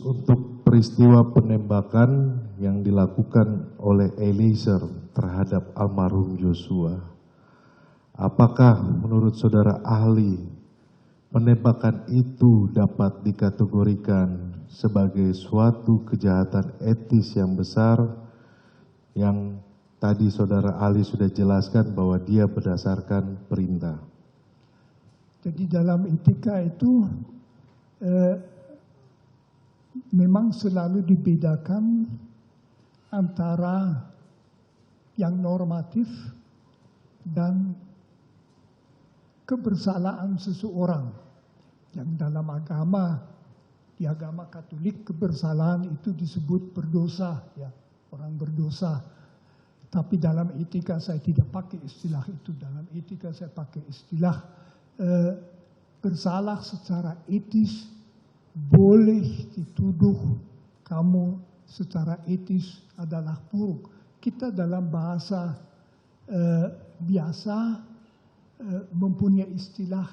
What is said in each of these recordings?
untuk peristiwa penembakan yang dilakukan oleh Eliezer terhadap almarhum Joshua, apakah menurut saudara ahli penembakan itu dapat dikategorikan sebagai suatu kejahatan etis yang besar yang tadi saudara ahli sudah jelaskan bahwa dia berdasarkan perintah? Jadi dalam etika itu memang selalu dibedakan antara yang normatif dan kebersalaan seseorang. Yang dalam agama, di agama Katolik, kebersalahan itu disebut berdosa, ya, orang berdosa. Tapi dalam etika saya tidak pakai istilah itu. Dalam etika saya pakai istilah bersalah secara etis, boleh dituduh kamu secara etis adalah buruk. Kita dalam bahasa biasa mempunyai istilah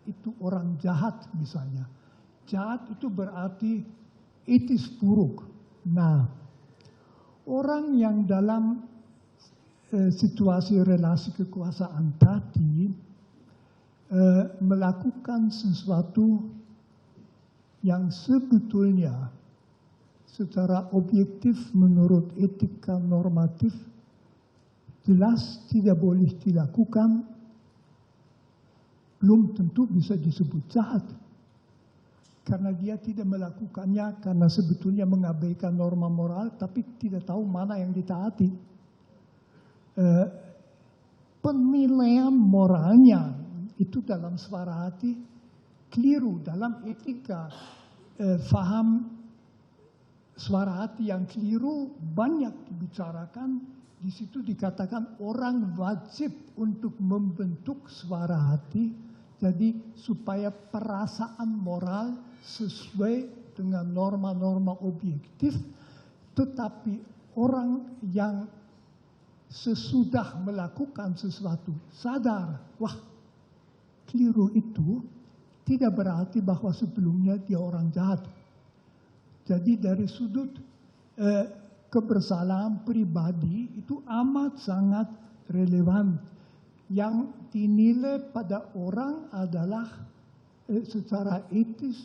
itu orang jahat misalnya. Jahat itu berarti etis buruk. Nah, orang yang dalam situasi relasi kekuasaan tadi melakukan sesuatu yang sebetulnya secara objektif menurut etika normatif jelas tidak boleh dilakukan, belum tentu bisa disebut jahat. Karena dia tidak melakukannya karena sebetulnya mengabaikan norma moral, tapi tidak tahu mana yang ditaati. Penilaian moralnya itu dalam suara hati keliru. Dalam etika faham suara hati yang keliru banyak dibicarakan. Di situ dikatakan orang wajib untuk membentuk suara hati, jadi supaya perasaan moral sesuai dengan norma-norma objektif. Tetapi orang yang sesudah melakukan sesuatu sadar, wah keliru itu, tidak berarti bahwa sebelumnya dia orang jahat. Jadi dari sudut kebersalahan pribadi itu amat sangat relevan. Yang dinilai pada orang adalah secara etis,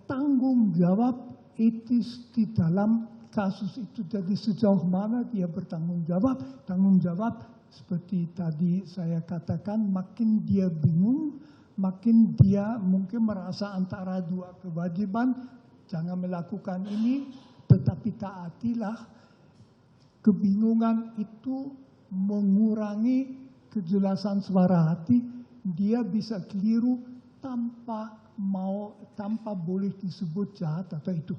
tanggung jawab etis di dalam kasus itu. Jadi sejauh mana dia bertanggung jawab. Tanggung jawab seperti tadi saya katakan, makin dia bingung, makin dia mungkin merasa antara dua kewajiban, jangan melakukan ini, tetapi taatilah. Kebingungan itu mengurangi kejelasan suara hati, dia bisa keliru tanpa boleh disebut jahat atau itu.